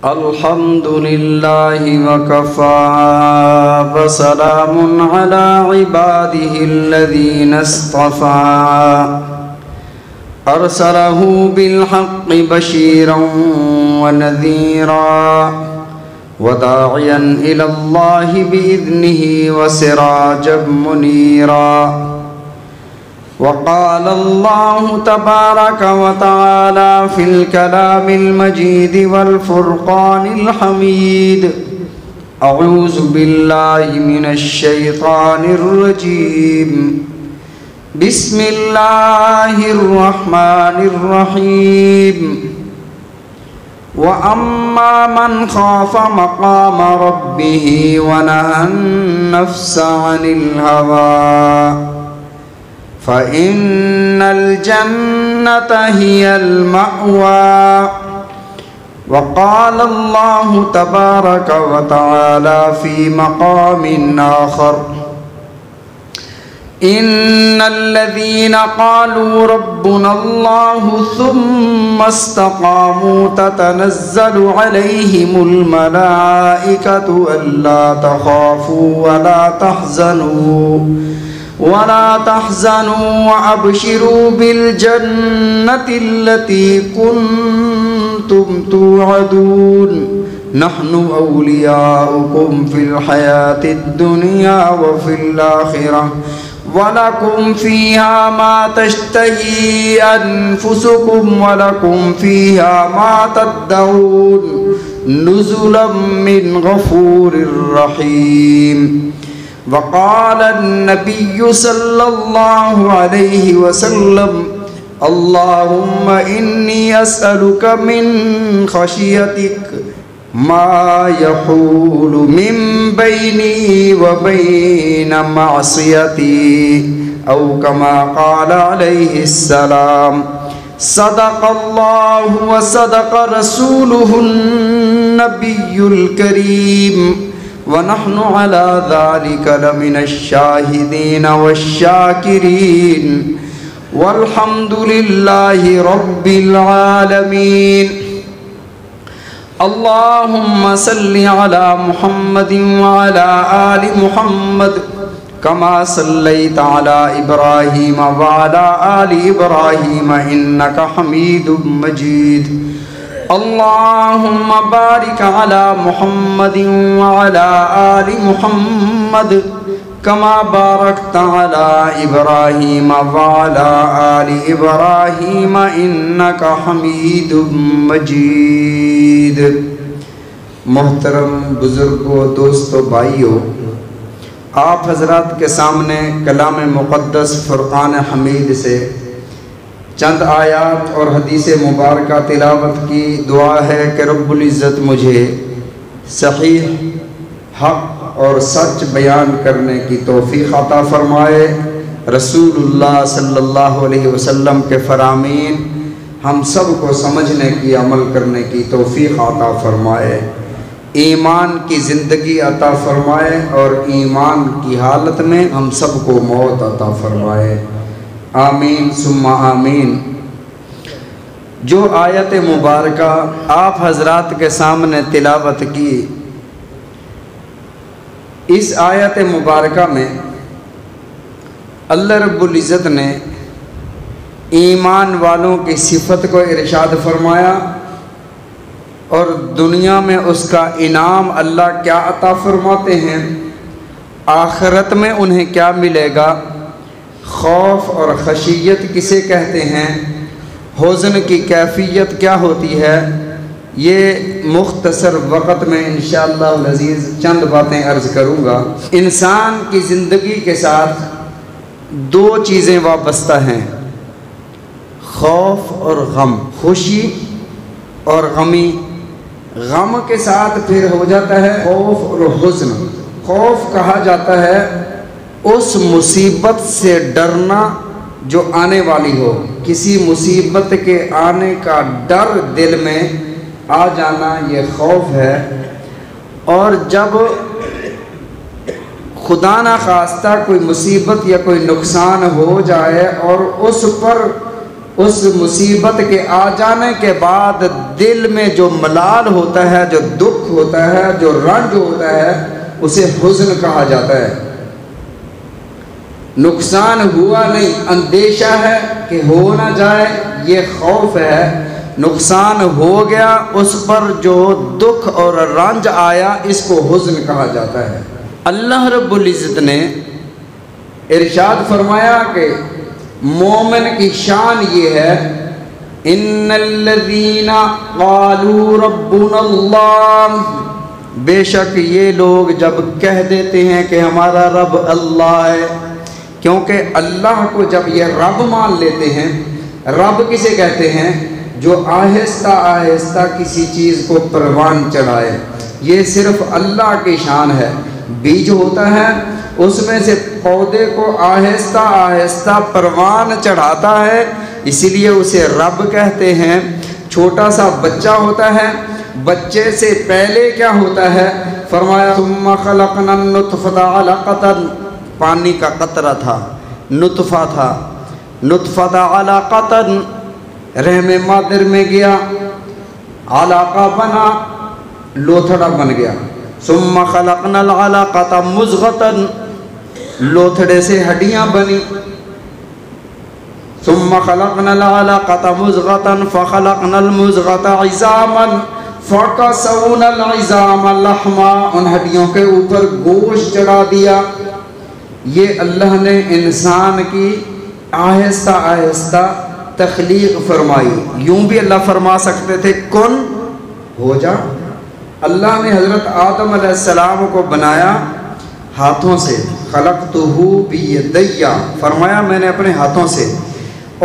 الحمد لله وكفى وسلام على عباده الذين اصطفى أرسله بالحق بشيرا ونذيرا وداعيا إلى الله بإذنه وسراجا منيرا. وقال الله تبارك وتعالى في الكلام المجيد والفرقان الحميد: أعوذ بالله من الشيطان الرجيم. بسم الله الرحمن الرحيم. وأما من خاف مقام ربه ونهى النفس عن الهوى فإن الجنة هي المأوى. وقال الله تبارك وتعالى في مقام آخر: إن الذين قالوا ربنا الله ثم استقاموا تتنزل عليهم الملائكة ألا تخافوا ولا تحزنوا وأبشروا بالجنة التي كنتم توعدون. نحن أولياؤكم في الحياة الدنيا وفي الآخرة ولكم فيها ما تشتهي أنفسكم ولكم فيها ما تدعون نزلا من غفور رحيم. وقال النبي صلى الله عليه وسلم: اللهم إني أسألك من خشيتك ما يحول من بيني وبين معصيتي، أو كما قال عليه السلام. صدق الله وصدق رسوله النبي الكريم، ونحن على ذلك لمن الشاهدين والشاكرين، والحمد لله رب العالمين. اللهم صل على محمد وعلى آل محمد كما صليت على إبراهيم وعلى آل إبراهيم إنك حميد مجيد. اللهم بارك على محمد وعلى آل محمد كما باركت على إبراهيم وعلى آل إبراهيم إنك حميد مجيد. محترم بزرگوں، دوستو، بھائیو، آپ حضرات کے سامنے کلام مقدس فرقان حمید سے چند آیات اور حدیث مبارکہ تلاوت کی دعا ہے کہ رب العزت مجھے صحیح، حق اور سچ بیان کرنے کی توفیق عطا فرمائے. رسول اللہ صلی اللہ علیہ وسلم کے فرامین ہم سب کو سمجھنے کی، عمل کرنے کی توفیق عطا فرمائے. ایمان کی زندگی عطا فرمائے اور ایمان کی حالت میں ہم سب کو موت عطا فرمائے. آمین ثم آمین. جو آیت مبارکہ آپ حضرات کے سامنے تلاوت کی، اس آیت مبارکہ میں اللہ رب العزت نے ایمان والوں کی صفت کو ارشاد فرمایا اور دنیا میں اس کا انعام اللہ کیا عطا فرماتے ہیں، آخرت میں انہیں کیا ملے گا، خوف اور خشیت کسے کہتے ہیں، حزن کی کیفیت کیا ہوتی ہے. یہ مختصر وقت میں انشاءاللہ العزیز چند باتیں عرض کروں گا. انسان کی زندگی کے ساتھ دو چیزیں وابستہ ہیں: خوف اور غم، خوشی اور غمی. غم کے ساتھ پھر ہو جاتا ہے خوف اور حزن. خوف کہا جاتا ہے اس مصیبت سے ڈرنا جو آنے والی ہو، کسی مصیبت کے آنے کا ڈر دل میں آ جانا، یہ خوف ہے. اور جب خدا نخواستہ کوئی مصیبت یا کوئی نقصان ہو جائے اور اس پر اس مصیبت کے آ جانے کے بعد دل میں جو ملال ہوتا ہے، جو دکھ ہوتا ہے، جو رنج ہوتا ہے، اسے حزن کہا جاتا ہے۔ نقصان ہوا نہیں، اندیشہ ہے کہ ہو نہ جائے، یہ خوف ہے۔ نقصان ہو گیا، اس پر جو دکھ اور رنج آیا، اس کو حزن کہا جاتا ہے۔ اللہ رب العزت نے ارشاد فرمایا کہ مومن کی شان یہ ہے، ان الذین قالوا ربنا اللہ، بے شک یہ لوگ جب کہہ دیتے ہیں کہ ہمارا رب اللہ ہے، کیونکہ اللہ کو جب یہ رب مان لیتے ہیں، رب کسے کہتے ہیں؟ جو آہستہ آہستہ کسی چیز کو پروان چڑھائے، یہ صرف اللہ کی شان ہے۔ بیج ہوتا ہے، اس میں سے پودے کو آہستہ آہستہ پروان چڑھاتا ہے، اسی لیے اسے رب کہتے ہیں۔ چھوٹا سا بچہ ہوتا ہے، بچے سے پہلے کیا ہوتا ہے؟ فرمایا ثم خلقنا النطفۃ علقۃ، پانی کا قطرہ تھا، نطفہ تھا، نطفۃ علقۃ، رحم مادر میں گیا، علاقہ بنا، لوتھڑا بن گیا۔ ثم خلقنا العلقۃ مضغۃ، لوتھڑے سے ہڈیاں بنی۔ ثم خلقنا العلقۃ مضغۃ فخلقنا المضغۃ عظاما فکسونا العظام لحما، ان ہڈیوں کے اوپر گوشت چڑھا دیا۔ یہ اللہ نے انسان کی آہستہ آہستہ تخلیق فرمائی۔ یوں بھی اللہ فرما سکتے تھے کن ہو جا۔ اللہ نے حضرت آدم علیہ السلام کو بنایا ہاتھوں سے، خلقتہ بیدی، فرمایا میں نے اپنے ہاتھوں سے،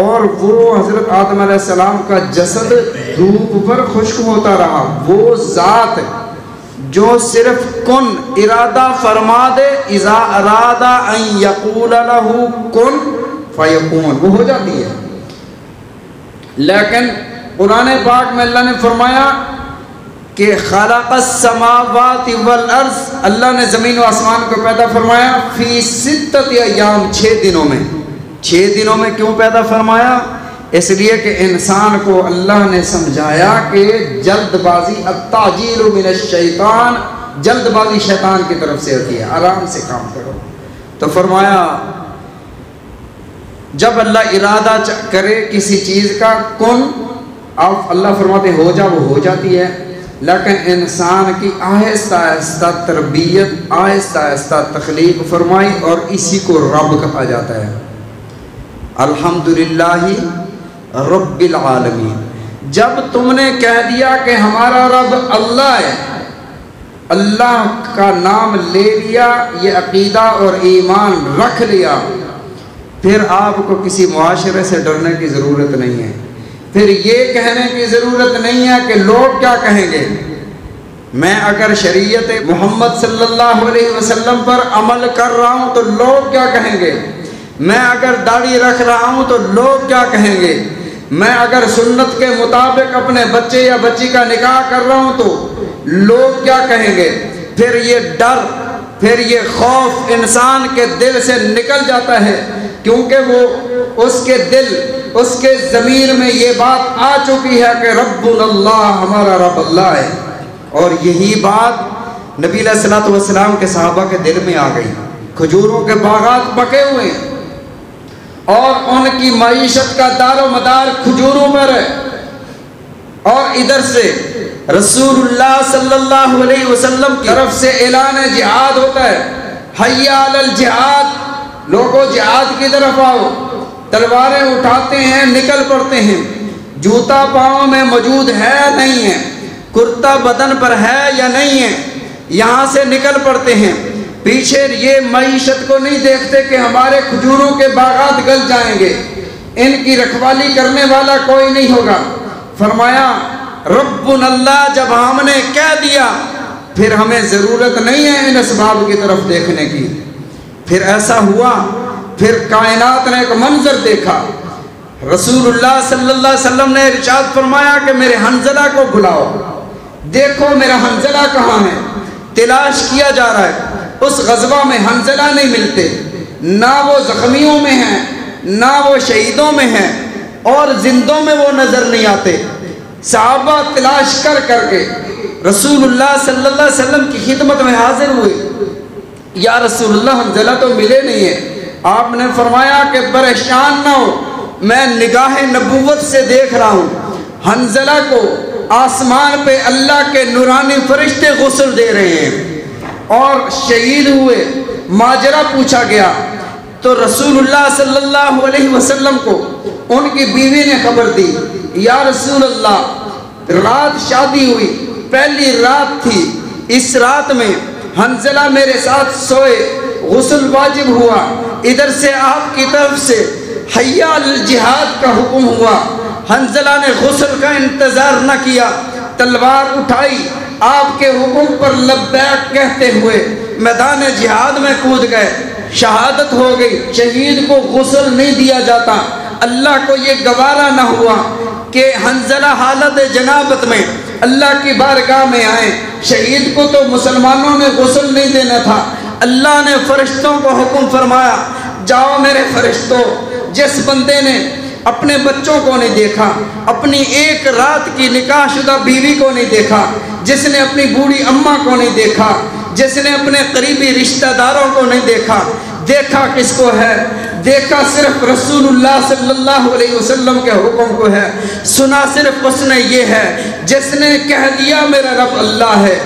اور وہ حضرت آدم علیہ السلام کا جسد دھوپ پر خشک ہوتا رہا۔ وہ ذات جو صرف کن ارادہ فرما دے، اذا ارادہ ان یقول لہ کن فیکون، وہ ہو جاتی ہے۔ لیکن قرآن پاک میں اللہ نے فرمایا کہ خلق السماوات والارض، اللہ نے زمین و آسمان کو پیدا فرمایا فی ستۃ ایام، 6 دنوں میں۔ 6 دنوں میں کیوں پیدا فرمایا؟ اس لیے کہ انسان کو اللہ نے سمجھایا کہ جلد بازی التعجیل من الشیطان، جلد بازی شیطان کی طرف سے ہوتی ہے، آرام سے کام کرو۔ تو فرمایا جب اللہ ارادہ کرے کسی چیز کا کن، اب اللہ فرماتے ہو جا، وہ ہو جاتی ہے۔ لیکن انسان کی آہستہ آہستہ تربیت، آہستہ آہستہ تخلیق فرمائی، اور اسی کو رب کہا جاتا ہے۔ الحمدللہ رب العالمین، جب تم نے کہہ دیا کہ ہمارا رب اللہ ہے، اللہ کا نام لے لیا، یہ عقیدہ اور ایمان رکھ لیا، پھر آپ کو کسی معاشرے سے ڈرنے کی ضرورت نہیں ہے، پھر یہ کہنے کی ضرورت نہیں ہے کہ لوگ کیا کہیں گے۔ میں اگر شریعت محمد صلی اللہ علیہ وسلم پر عمل کر رہا ہوں تو لوگ کیا کہیں گے، میں اگر داڑھی رکھ رہا ہوں تو لوگ کیا کہیں گے، میں اگر سنت کے مطابق اپنے بچے یا بچی کا نکاح کر رہا ہوں تو لوگ کیا کہیں گے۔ پھر یہ ڈر، پھر یہ خوف انسان کے دل سے نکل جاتا ہے، کیونکہ وہ اس کے دل، اس کے ضمیر میں یہ بات آ چکی ہے کہ ربنا اللہ، ہمارا رب اللہ ہے۔ اور یہی بات نبی علیہ الصلوۃ والسلام کے صحابہ کے دل میں آ گئی۔ کھجوروں کے باغات پکے ہوئے ہیں اور ان کی معیشت کا دار و مدار کھجوروں پر ہے، اور ادھر سے رسول اللہ صلی اللہ علیہ وسلم کی طرف سے اعلان جہاد ہوتا ہے، حی علی الجہاد، لوگوں جہاد کی طرف آؤ۔ تلواریں اٹھاتے ہیں، نکل پڑتے ہیں، جوتا پاؤں میں موجود ہے نہیں ہے، کرتا بدن پر ہے یا نہیں ہے، یہاں سے نکل پڑتے ہیں۔ پیچھے یہ معیشت کو نہیں دیکھتے کہ ہمارے کھجوروں کے باغات گل جائیں گے، ان کی رکھوالی کرنے والا کوئی نہیں ہوگا۔ فرمایا ربنا اللہ، جب ہم نے کہہ دیا پھر ہمیں ضرورت نہیں ہے ان اسباب کی طرف دیکھنے کی۔ پھر ایسا ہوا، پھر کائنات نے ایک منظر دیکھا، رسول اللہ صلی اللہ علیہ وسلم نے ارشاد فرمایا کہ میرے حنظلہ کو بلاؤ، دیکھو میرا حنظلہ کہاں ہے۔ تلاش کیا جا رہا ہے، اس غزوہ میں حنظلہ نہیں ملتے، نہ وہ زخمیوں میں ہیں نہ وہ شہیدوں میں ہیں۔ اور زندوں میں وہ نظر نہیں آتے۔ صحابہ تلاش کر کر کے رسول اللہ صلی اللہ علیہ وسلم کی خدمت میں حاضر ہوئے، یا رسول اللہ حنظلہ تو ملے نہیں ہیں۔ آپ نے فرمایا کہ پریشان نہ ہو، میں نگاہ نبوت سے دیکھ رہا ہوں، حنظلہ کو آسمان پہ اللہ کے نورانی فرشتے غسل دے رہے ہیں، اور شہید ہوئے۔ ماجرا پوچھا گیا تو رسول اللہ صلی اللہ علیہ وسلم کو ان کی بیوی نے خبر دی، یا رسول اللہ رات شادی ہوئی، پہلی رات تھی، اس رات میں حنظلہ میرے ساتھ سوئے، غسل واجب ہوا، ادھر سے آپ کی طرف سے حی علی الجہاد کا حکم ہوا۔ حنظلہ نے غسل کا انتظار نہ کیا، تلوار اٹھائی، آپ کے حکم پر لبیک کہتے ہوئے میدان جہاد میں کود گئے، شہادت ہو گئی۔ شہید کو غسل نہیں دیا جاتا، اللہ کو یہ گوارا نہ ہوا کہ حنظلہ حالت جنابت میں اللہ کی بارگاہ میں آئے۔ شہید کو تو مسلمانوں نے غسل نہیں دینا تھا، اللہ نے فرشتوں کو حکم فرمایا، جاؤ میرے فرشتوں، جس بندے نے اپنے بچوں کو نہیں دیکھا، اپنی ایک رات کی نکاح شدہ بیوی کو نہیں دیکھا، جس نے اپنی بوڑھی اماں کو نہیں دیکھا، جس نے اپنے قریبی رشتہ داروں کو نہیں دیکھا، دیکھا کس کو ہے؟ دیکھا صرف رسول اللہ صلی اللہ علیہ وسلم کے حکم کو ہے، سنا صرف اس نے یہ ہے جس نے کہہ دیا میرا رب اللہ ہے۔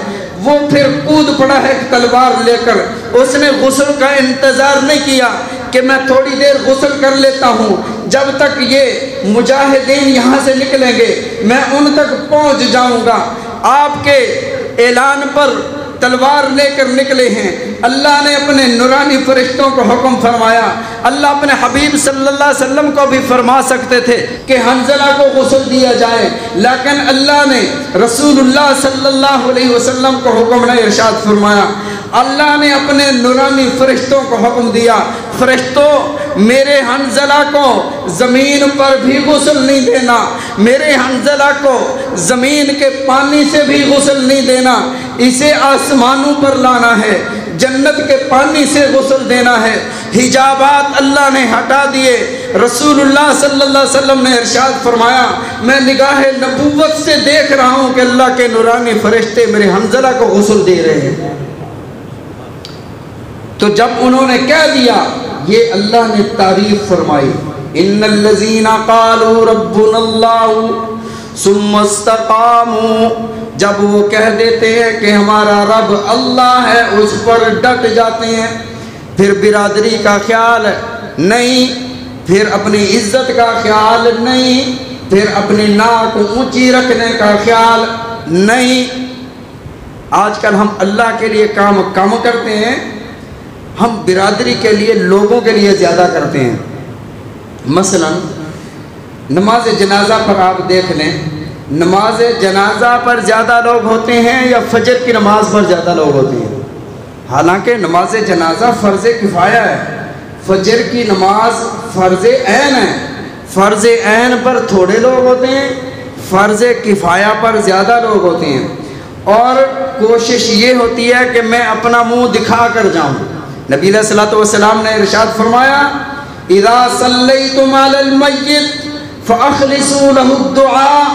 وہ پھر کود پڑا ہے تلوار لے کر، اس نے غسل کا انتظار نہیں کیا کہ میں تھوڑی دیر غسل کر لیتا ہوں، جب تک یہ مجاہدین یہاں سے نکلیں گے میں ان تک پہنچ جاؤں گا۔ آپ کے اعلان پر تلوار لے کر نکلے ہیں، اللہ نے اپنے نورانی فرشتوں کو حکم فرمایا۔ اللہ اپنے حبیب صلی اللہ علیہ وسلم کو بھی فرما سکتے تھے کہ حنظلہ کو غسل دیا جائے، لیکن اللہ نے رسول اللہ صلی اللہ علیہ وسلم کو حکم نہیں ارشاد فرمایا۔ اللہ نے اپنے نورانی فرشتوں کو حکم دیا، فرشتوں میرے حنظلہ کو زمین پر بھی غسل نہیں دینا، میرے حنظلہ کو زمین کے پانی سے بھی غسل نہیں دینا، اسے آسمانوں پر لانا ہے، جنت کے پانی سے غسل دینا ہے۔ حجابات اللہ نے ہٹا دیے، رسول اللہ صلی اللہ علیہ وسلم نے ارشاد فرمایا، میں نگاہ نبوت سے دیکھ رہا ہوں کہ اللہ کے نورانی فرشتے میرے حنظلہ کو غسل دے رہے ہیں۔ تو جب انہوں نے کہہ دیا، یہ اللہ نے تعریف فرمائی، ان الذین قالوا ربنا اللہ ثم استقاموا، جب وہ کہہ دیتے ہیں کہ ہمارا رب اللہ ہے، اس پر ڈٹ جاتے ہیں، پھر برادری کا خیال نہیں، پھر اپنی عزت کا خیال نہیں، پھر اپنی ناک اونچی رکھنے کا خیال نہیں۔ آج کل ہم اللہ کے لیے کام کم کرتے ہیں، ہم برادری کے لیے لوگوں کے لیے زیادہ کرتے ہیں۔ مثلا نماز جنازہ پر آپ دیکھ لیں، نماز جنازہ پر زیادہ لوگ ہوتے ہیں یا فجر کی نماز پر زیادہ لوگ ہوتے ہیں؟ حالانکہ نماز جنازہ فرض کفایہ ہے، فجر کی نماز فرض عین ہے، فرض عین پر تھوڑے لوگ ہوتے ہیں، فرض کفایہ پر زیادہ لوگ ہوتے ہیں، اور کوشش یہ ہوتی ہے کہ میں اپنا منہ دکھا کر جاؤں۔ نبی علیہ الصلوۃ والسلام نے ارشاد فرمایا، اذا صلیتم علی المیت فاخلصوا له الدعاء،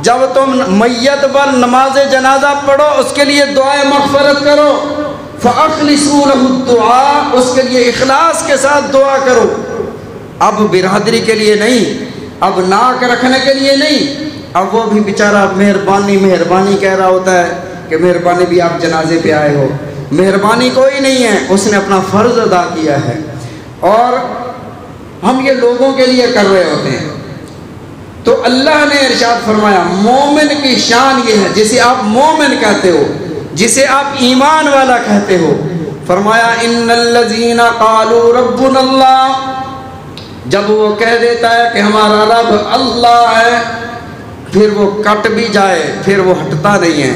جب تم میت پر نماز جنازہ پڑھو اس کے لیے دعائے مغفرت کرو، فاخلصوا له الدعاء، اس کے لیے اخلاص کے ساتھ دعا کرو۔ اب برادری کے لیے نہیں، اب ناک رکھنے کے لیے نہیں، اب وہ بھی بیچارہ مہربانی مہربانی کہہ رہا ہوتا ہے کہ مہربانی بھی آپ جنازے پہ آئے ہو، مہربانی کوئی نہیں ہے، اس نے اپنا فرض ادا کیا ہے، اور ہم یہ لوگوں کے لیے کر رہے ہوتے ہیں۔ تو اللہ نے ارشاد فرمایا، مومن کی شان یہ ہے، جسے آپ مومن کہتے ہو، جسے آپ ایمان والا کہتے ہو، فرمایا ان الذین قالوا ربنا اللہ، جب وہ کہہ دیتا ہے کہ ہمارا رب اللہ ہے، پھر وہ کٹ بھی جائے پھر وہ ہٹتا نہیں ہے،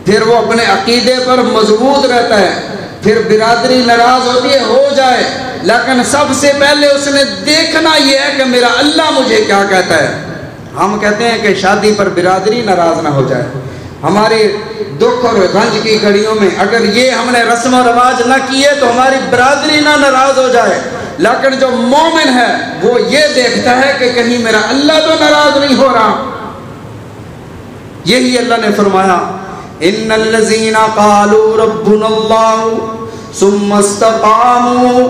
پھر وہ اپنے عقیدے پر مضبوط رہتا ہے، پھر برادری ناراض ہوتی ہے ہو جائے، لیکن سب سے پہلے اس نے دیکھنا یہ ہے کہ میرا اللہ مجھے کیا کہتا ہے۔ ہم کہتے ہیں کہ شادی پر برادری ناراض نہ ہو جائے، ہماری دکھ اور رنج کی گھڑیوں میں اگر یہ ہم نے رسم و رواج نہ کیے تو ہماری برادری نہ ناراض ہو جائے، لیکن جو مومن ہے وہ یہ دیکھتا ہے کہ کہیں میرا اللہ تو ناراض نہیں ہو رہا۔ یہی اللہ نے فرمایا ان الذین قالوا ربنا اللہ ثم استقاموا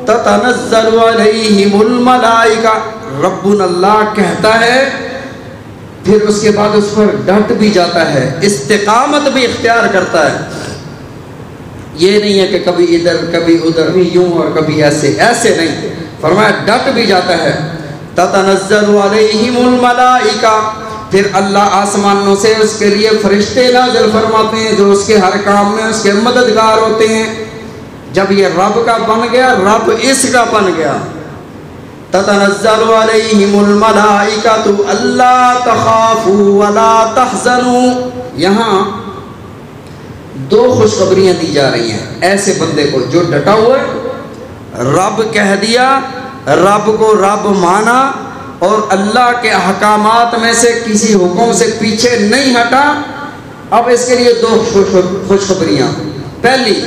تتنزل علیہم الملائکہ۔ ربنا اللہ کہتا ہے پھر اس کے بعد اس پر ڈٹ بھی جاتا ہے، استقامت بھی اختیار کرتا ہے۔ یہ نہیں ہے کہ کبھی ادھر کبھی ادھر، کبھی یوں اور کبھی ایسے، ایسے نہیں، فرمایا ڈٹ بھی جاتا ہے۔ تتنزل علیہم الملائکہ، پھر اللہ آسمانوں سے اس کے لیے فرشتے نازل فرماتے ہیں جو اس کے ہر کام میں اس کے مددگار ہوتے ہیں۔ جب یہ رب کا بن گیا، رب اس کا بن گیا۔ تتنزل علیہم الملائکۃ الا تخافوا ولا تحزنوا، یہاں دو خوشخبریاں دی جا رہی ہیں ایسے بندے کو جو ڈٹا ہوا ہے، رب کہہ دیا، رب کو رب مانا اور اللہ کے احکامات میں سے کسی حکم سے پیچھے نہیں ہٹا۔ اب اس کے لیے دو خوشخبریاں۔ پہلی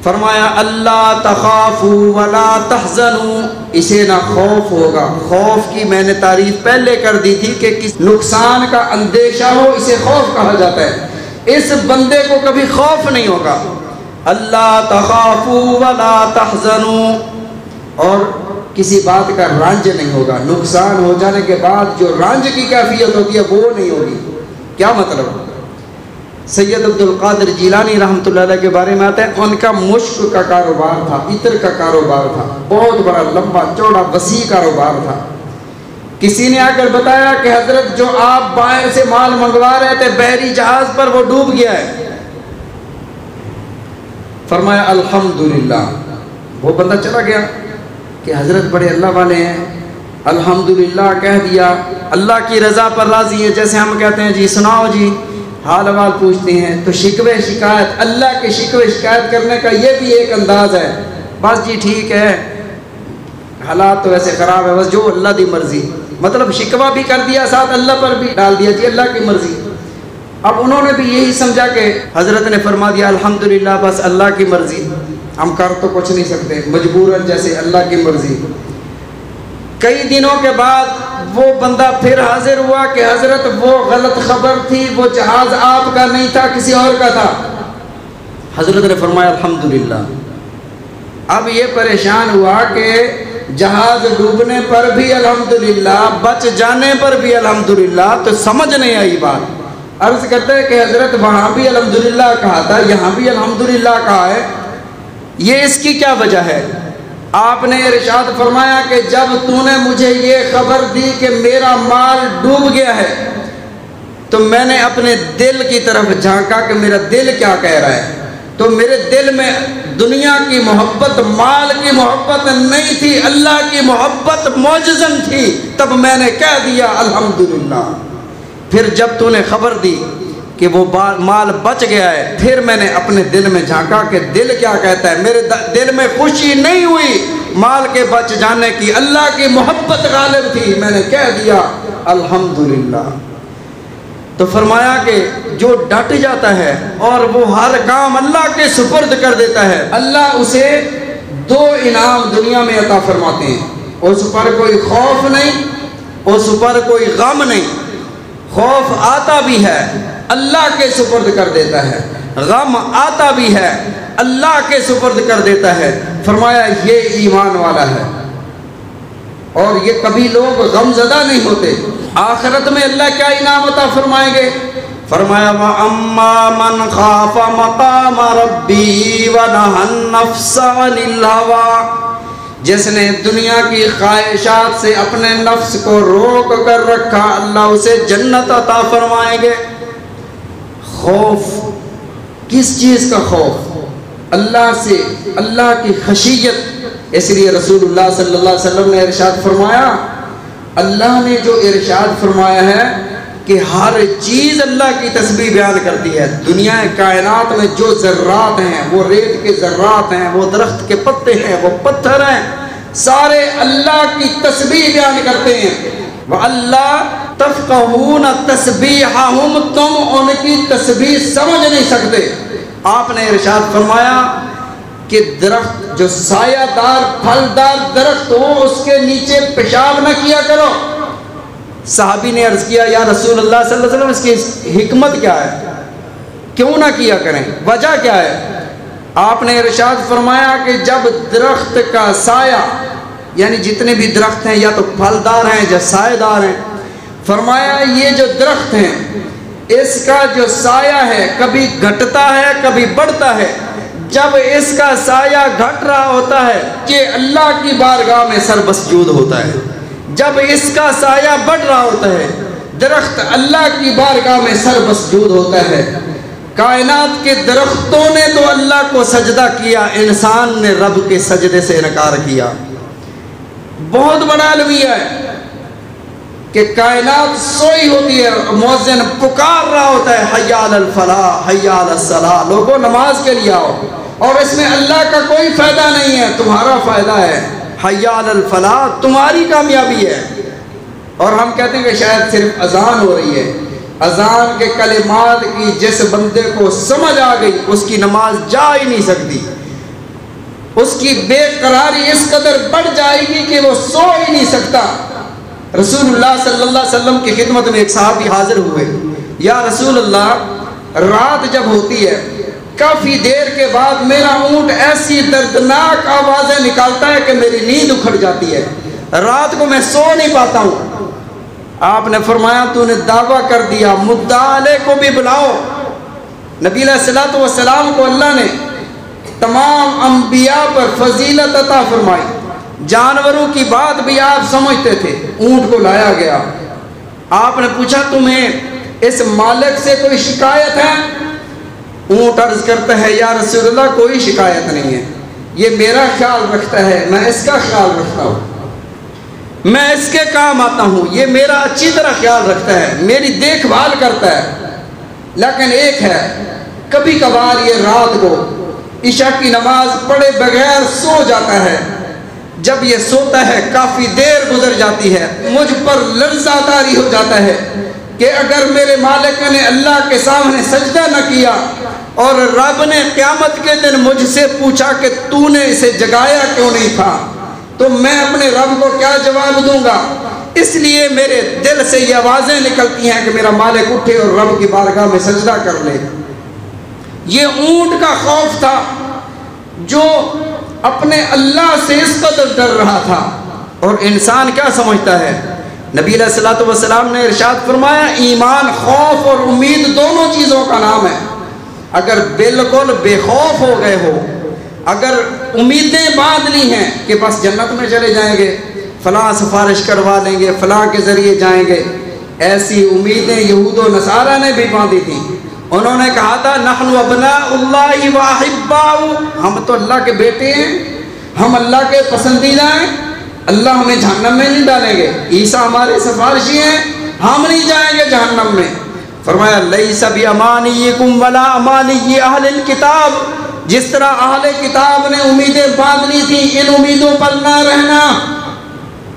فرمایا اللہ تخافوا ولا تحزنوا، اسے نہ خوف ہوگا۔ خوف کی میں نے تعریف پہلے کر دی تھی کہ کس نقصان کا اندیشہ ہو اسے خوف کہا جاتا ہے، اس بندے کو کبھی خوف نہیں ہوگا۔ اللہ تخافوا ولا تحزنوا، اور کسی بات کا رنج نہیں ہوگا، نقصان ہو جانے کے بعد جو رنج کی کیفیت ہوتی ہے وہ نہیں ہوگی۔ کیا مطلب؟ سید عبد القادر جیلانی رحمۃ اللہ علیہ کے بارے میں آتا ہے، ان کا مشک کا کاروبار تھا، عطر کا کاروبار تھا، بہت بڑا لمبا چوڑا وسیع کاروبار تھا۔ کسی نے آ کر بتایا کہ حضرت جو آپ باہر سے مال منگوا رہے تھے بحری جہاز پر وہ ڈوب گیا ہے۔ فرمایا الحمدللہ۔ وہ بندہ چلا گیا کہ حضرت بڑے اللہ والے ہیں، الحمدللہ کہہ دیا، اللہ کی رضا پر راضی ہے۔ جیسے ہم کہتے ہیں جی سناؤ جی، حال احوال پوچھتے ہیں، تو شکوے شکایت، اللہ کے شکوے شکایت کرنے کا یہ بھی ایک انداز ہے، بس جی ٹھیک ہے حالات تو ویسے خراب ہے، بس جو اللہ دی مرضی، مطلب شکوہ بھی کر دیا، ساتھ اللہ پر بھی ڈال دیا جی اللہ کی مرضی۔ اب انہوں نے بھی یہی سمجھا کہ حضرت نے فرما دیا الحمدللہ بس اللہ کی مرضی، ہم کر تو کچھ نہیں سکتے، مجبوراً جیسے اللہ کی مرضی۔ کئی دنوں کے بعد وہ بندہ پھر حاضر ہوا کہ حضرت وہ غلط خبر تھی، وہ جہاز آپ کا نہیں تھا کسی اور کا تھا۔ حضرت نے فرمایا الحمدللہ۔ اب یہ پریشان ہوا کہ جہاز ڈوبنے پر بھی الحمدللہ، بچ جانے پر بھی الحمدللہ، تو سمجھ نہیں آئی بات۔ عرض کرتے ہیں کہ حضرت وہاں بھی الحمدللہ کہا تھا، یہاں بھی الحمدللہ کہا ہے، یہ اس کی کیا وجہ ہے؟ آپ نے ارشاد فرمایا کہ جب تو نے مجھے یہ خبر دی کہ میرا مال ڈوب گیا ہے تو میں نے اپنے دل کی طرف جھانکا کہ میرا دل کیا کہہ رہا ہے، تو میرے دل میں دنیا کی محبت، مال کی محبت نہیں تھی، اللہ کی محبت معجزن تھی، تب میں نے کہہ دیا الحمدللہ۔ پھر جب تو نے خبر دی کہ وہ مال بچ گیا ہے، پھر میں نے اپنے دل میں جھانکا کہ دل کیا کہتا ہے، میرے دل میں خوشی نہیں ہوئی مال کے بچ جانے کی، اللہ کی محبت غالب تھی، میں نے کہہ دیا الحمدللہ۔ تو فرمایا کہ جو ڈٹ جاتا ہے اور وہ ہر کام اللہ کے سپرد کر دیتا ہے، اللہ اسے دو انعام دنیا میں عطا فرماتے ہیں، اس پر کوئی خوف نہیں، اس پر کوئی غم نہیں۔ خوف آتا بھی ہے اللہ کے سپرد کر دیتا ہے، غم آتا بھی ہے اللہ کے سپرد کر دیتا ہے۔ فرمایا یہ ایمان والا ہے، اور یہ کبھی لوگ غم زدہ نہیں ہوتے۔ آخرت میں اللہ کیا انعام عطا فرمائیں گے؟ فرمایا وَأَمَّا مَنْ خَافَ مَقَامَ رَبِّهِ وَنَهَى النَّفْسَ عَنِ الْهَوَىٰ، جس نے دنیا کی خواہشات سے اپنے نفس کو روک کر رکھا، اللہ اسے جنت عطا فرمائیں گے۔ خوف کس چیز کا خوف؟ اللہ سے، اللہ کی خشیت۔ اس لیے رسول اللہ صلی اللہ علیہ وسلم نے ارشاد فرمایا، اللہ نے جو ارشاد فرمایا ہے کہ ہر چیز اللہ کی تسبیح بیان کرتی ہے، دنیا کائنات میں جو ذرات ہیں، وہ ریت کے ذرات ہیں، وہ درخت کے پتے ہیں، وہ پتھر ہیں، سارے اللہ کی تسبیح بیان کرتے ہیں۔ وَأَلَّا تَفْقَهُونَ تَسْبِيحَهُمْ، تم ان کی تسبیح سمجھ نہیں سکتے۔ آپ نے ارشاد فرمایا کہ درخت جو سایہ دار پھلدار درخت ہو اس کے نیچے پیشاب نہ کیا کرو۔ صحابی نے عرض کیا یا رسول اللہ صلی اللہ علیہ وسلم اس کی حکمت کیا ہے، کیوں نہ کیا کریں، وجہ کیا ہے؟ آپ نے ارشاد فرمایا کہ جب درخت کا سایہ، یعنی جتنے بھی درخت ہیں یا تو پھلدار ہیں یا سایہ دار ہیں، فرمایا یہ جو درخت ہیں اس کا جو سایہ ہے کبھی گھٹتا ہے کبھی بڑھتا ہے۔ جب اس کا سایہ گھٹ رہا ہوتا ہے کہ اللہ کی بارگاہ میں سر مسجود ہوتا ہے، جب اس کا سایہ بڑھ رہا ہوتا ہے درخت اللہ کی بارگاہ میں سر مسجود ہوتا ہے۔ کائنات کے درختوں نے تو اللہ کو سجدہ کیا، انسان نے رب کے سجدے سے انکار کیا۔ بہت بڑا المیہ ہے کہ کائنات سوئی ہوتی ہے، مؤذن پکار رہا ہوتا ہے حی علی الفلاح حی علی الصلاح، لوگوں نماز کے لیے آؤ، اور اس میں اللہ کا کوئی فائدہ نہیں ہے، تمہارا فائدہ ہے، حی علی الفلاح تمہاری کامیابی ہے۔ اور ہم کہتے ہیں کہ شاید صرف اذان ہو رہی ہے، اذان کے کلمات کی جس بندے کو سمجھ آ گئی اس کی نماز جا ہی نہیں سکتی، اس کی بے قراری اس قدر بڑھ جائے گی کہ وہ سو ہی نہیں سکتا۔ رسول اللہ صلی اللہ علیہ وسلم کی خدمت میں ایک صحابی حاضر ہوئے، یا رسول اللہ رات جب ہوتی ہے کافی دیر کے بعد میرا اونٹ ایسی دردناک آوازیں نکالتا ہے کہ میری نیند اکھڑ جاتی ہے، رات کو میں سو نہیں پاتا ہوں۔ آپ نے فرمایا تو نے دعویٰ کر دیا، مدعا علیہ کو بھی بلاؤ۔ نبی علیہ الصلوۃ والسلام کو اللہ نے تمام انبیاء پر فضیلت عطا فرمائی، جانوروں کی بات بھی آپ سمجھتے تھے۔ اونٹ کو لایا گیا، آپ نے پوچھا تمہیں اس مالک سے کوئی شکایت ہے؟ اونٹ عرض کرتا ہے یا رسول اللہ کوئی شکایت نہیں ہے، یہ میرا خیال رکھتا ہے، میں اس کا خیال رکھتا ہوں، میں اس کے کام آتا ہوں، یہ میرا اچھی طرح خیال رکھتا ہے، میری دیکھ بھال کرتا ہے۔ لیکن ایک ہے، کبھی کبھار یہ رات کو عشاء کی نماز پڑھے بغیر سو جاتا ہے، جب یہ سوتا ہے کافی دیر گزر جاتی ہے، مجھ پر لرزہ طاری ہو جاتا ہے کہ اگر میرے مالک نے اللہ کے سامنے سجدہ نہ کیا اور رب نے قیامت کے دن مجھ سے پوچھا کہ تو نے اسے جگایا کیوں نہیں تھا، تو میں اپنے رب کو کیا جواب دوں گا؟ اس لیے میرے دل سے یہ آوازیں نکلتی ہیں کہ میرا مالک اٹھے اور رب کی بارگاہ میں سجدہ کر لے۔ یہ اونٹ کا خوف تھا جو اپنے اللہ سے اس قدر ڈر رہا تھا، اور انسان کیا سمجھتا ہے؟ نبی علیہ الصلوۃ والسلام نے ارشاد فرمایا ایمان خوف اور امید دونوں چیزوں کا نام ہے۔ اگر بالکل بے خوف ہو گئے ہو، اگر امیدیں باندھ لی ہیں کہ بس جنت میں چلے جائیں گے، فلاں سفارش کروا لیں گے، فلاں کے ذریعے جائیں گے، ایسی امیدیں یہود و نصارہ نے بھی باندھی تھیں۔ انہوں نے کہا تھا نحن ابناء اللہ و احباؤہ، ہم تو اللہ کے بیٹے ہیں، ہم اللہ کے پسندیدہ ہیں، اللہ ہمیں جہنم میں نہیں ڈالیں گے، عیسیٰ ہمارے سفارشی ہیں، ہم نہیں جائیں گے جہنم میں۔ فرمایا لیس بامانیکم ولا امانی اہل الکتاب، جس طرح اہل کتاب نے امیدیں باندھ لی تھی، ان امیدوں پر نہ رہنا،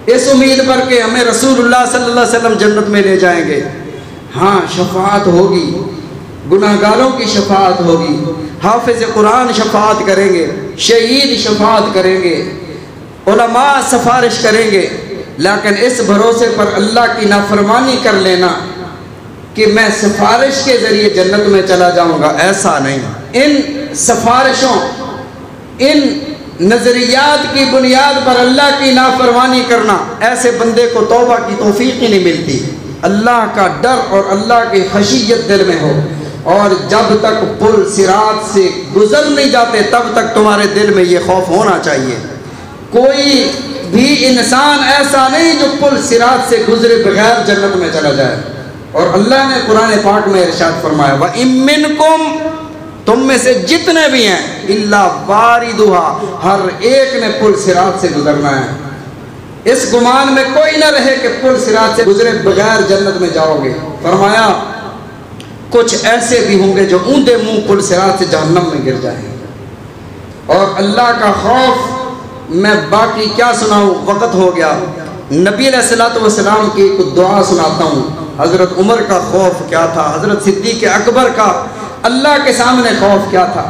اس امید پر کہ ہمیں رسول اللہ صلی اللہ علیہ وسلم جنت میں لے جائیں گے۔ ہاں شفاعت ہوگی، گناہگاروں کی شفاعت ہوگی، حافظ قرآن شفاعت کریں گے، شہید شفاعت کریں گے، علماء سفارش کریں گے، لیکن اس بھروسے پر اللہ کی نافرمانی کر لینا کہ میں سفارش کے ذریعے جنت میں چلا جاؤں گا، ایسا نہیں۔ ان سفارشوں، ان نظریات کی بنیاد پر اللہ کی نافرمانی کرنا، ایسے بندے کو توبہ کی توفیق ہی نہیں ملتی۔ اللہ کا ڈر اور اللہ کی خشیت دل میں ہو، اور جب تک پل صراط سے گزر نہیں جاتے تب تک تمہارے دل میں یہ خوف ہونا چاہیے۔ کوئی بھی انسان ایسا نہیں جو پل صراط سے گزرے بغیر جنت میں چلا جائے۔ اور اللہ نے قرآن پاک میں ارشاد فرمایا وَإِن مِّنكُمْ، تم میں سے جتنے بھی ہیں، إِلَّا وَارِدُهَا، ہر ایک نے پل صراط سے گزرنا ہے۔ اس گمان میں کوئی نہ رہے کہ پل صراط سے گزرے بغیر جنت میں جاؤ گے۔ فرمایا کچھ ایسے بھی ہوں گے جو اوندے منہ پل صراط سے جہنم میں گر جائیں گے۔ اور اللہ کا خوف میں باقی کیا سناؤں، وقت ہو گیا۔ نبی علیہ الصلوۃ والسلام کی ایک دعا سناتا ہوں۔ حضرت عمر کا خوف کیا تھا، حضرت صدیق اکبر کا اللہ کے سامنے خوف کیا تھا۔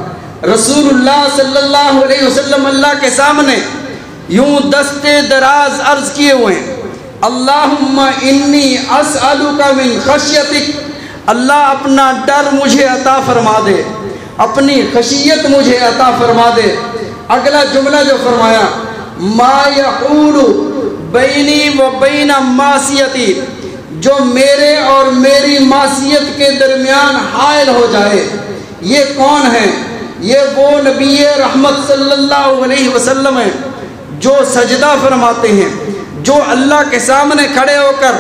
رسول اللہ صلی اللہ علیہ وسلم اللہ کے سامنے یوں دستے دراز عرض کیے ہوئے ہیں، اللہم انی اسألک من خشیتک، اللہ اپنا ڈر مجھے عطا فرما دے، اپنی خشیت مجھے عطا فرما دے۔ اگلا جملہ جو فرمایا، ما یحول بینی و بین معصیتی، جو میرے اور میری معصیت کے درمیان حائل ہو جائے۔ یہ کون ہے؟ یہ وہ نبی رحمت صلی اللہ علیہ وسلم ہیں جو سجدہ فرماتے ہیں، جو اللہ کے سامنے کھڑے ہو کر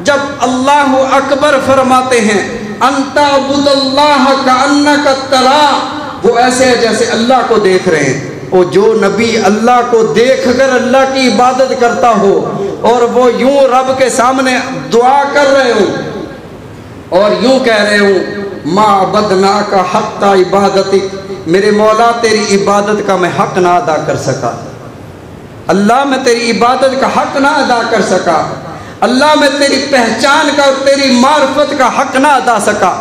جب اللہ اکبر فرماتے ہیں، انت عبد اللہ کانک تراہ، وہ ایسے ہے جیسے اللہ کو دیکھ رہے ہیں۔ وہ جو نبی اللہ کو دیکھ کر اللہ کی عبادت کرتا ہو اور وہ یوں رب کے سامنے دعا کر رہے ہوں اور یوں کہہ رہے ہوں، ما عبدناک حق عبادتک، میرے مولا تیری عبادت کا میں حق نہ ادا کر سکا، اللہ میں تیری عبادت کا حق نہ ادا کر سکا، اللہ میں تیری پہچان کا اور تیری معرفت کا حق نہ ادا سکا،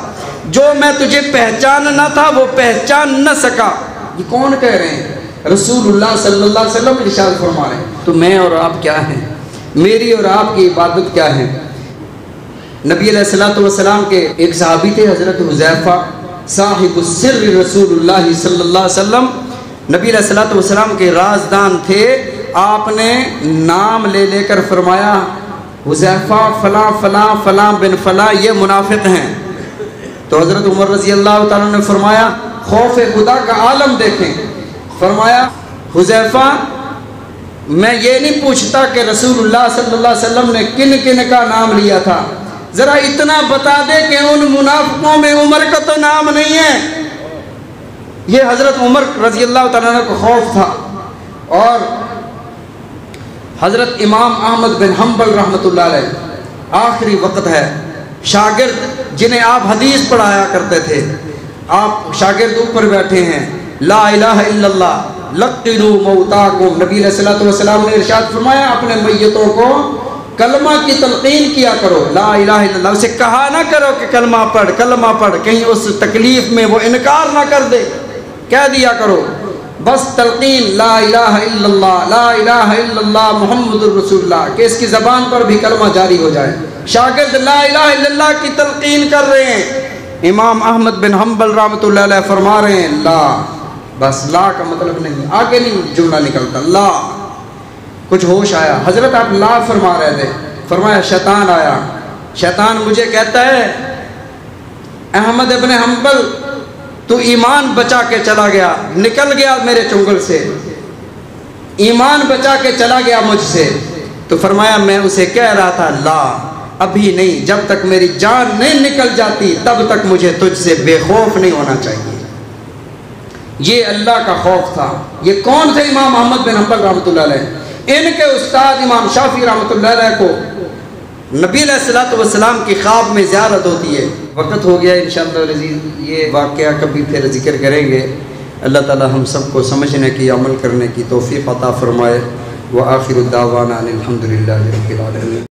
جو میں تجھے پہچاننا تھا وہ پہچان نہ سکا۔ یہ کون کہہ رہے ہیں؟ رسول اللہ صلی اللہ علیہ وسلم ارشاد فرما رہے ہیں۔ تو میں اور آپ کیا ہیں؟ میری اور آپ کی عبادت کیا ہے؟ نبی علیہ السلام کے ایک صحابی تھے حضرت حذیفہ صاحب السر رسول اللہ صلی اللہ علیہ وسلم، نبی علیہ السلام کے رازدان تھے۔ آپ نے نام لے لے کر فرمایا، حذیفہ فلاں فلاں فلاں بن فلاں یہ منافق ہیں۔ تو حضرت عمر رضی اللہ تعالیٰ نے فرمایا، خوف خدا کا عالم دیکھیں، فرمایا حذیفہ میں یہ نہیں پوچھتا کہ رسول اللہ صلی اللہ علیہ وسلم نے کن کن کا نام لیا تھا، ذرا اتنا بتا دے کہ ان منافقوں میں عمر کا تو نام نہیں ہے۔ یہ حضرت عمر رضی اللہ تعالیٰ عنہ کو خوف تھا۔ اور حضرت امام احمد بن حنبل رحمۃ اللہ علیہ، آخری وقت ہے، شاگرد جنہیں آپ حدیث پڑھایا کرتے تھے، آپ شاگرد اوپر بیٹھے ہیں، لا الہ الا اللہ لقنوا موتاکم، نبی علیہ السلام نے ارشاد فرمایا اپنے میتوں کو کلمہ کی تلقین کیا کرو، لا الہ الا اللہ، اسے کہا نہ کرو کہ کلمہ پڑھ کلمہ پڑھ، کہیں اس تکلیف میں وہ انکار نہ کر دے، کہہ دیا کرو بس تلقین لا الہ الا اللہ لا الہ الا اللہ محمد الرسول اللہ، کہ اس کی زبان پر بھی کلمہ جاری ہو جائے۔ شاگرد لا الہ الا اللہ کی تلقین کر رہے ہیں، امام احمد بن حنبل رحمۃ اللہ علیہ فرما رہے ہیں لا، بس لا کا مطلب نہیں، آگے نہیں جملہ نکلتا، لا۔ کچھ ہوش آیا، حضرت آپ لا فرما رہے تھے، فرمایا شیطان آیا، شیطان مجھے کہتا ہے احمد ابن حنبل تو ایمان بچا کے چلا گیا، نکل گیا میرے چنگل سے، ایمان بچا کے چلا گیا مجھ سے۔ تو فرمایا میں اسے کہہ رہا تھا لا، ابھی نہیں، جب تک میری جان نہیں نکل جاتی تب تک مجھے تجھ سے بے خوف نہیں ہونا چاہیے۔ یہ اللہ کا خوف تھا۔ یہ کون تھے؟ امام احمد بن حنبل رحمۃ اللہ علیہ۔ ان کے استاد امام شافعی رحمۃ اللہ علیہ کو نبی علیہ السلام کی خواب میں زیارت ہوتی ہے۔ وقت ہو گیا، انشاءاللہ العزیز یہ واقعہ کبھی پھر ذکر کریں گے۔ اللہ تعالی ہم سب کو سمجھنے کی، عمل کرنے کی توفیق عطا فرمائے۔ وآخر الدعوانا الحمدللہ رب العالمین۔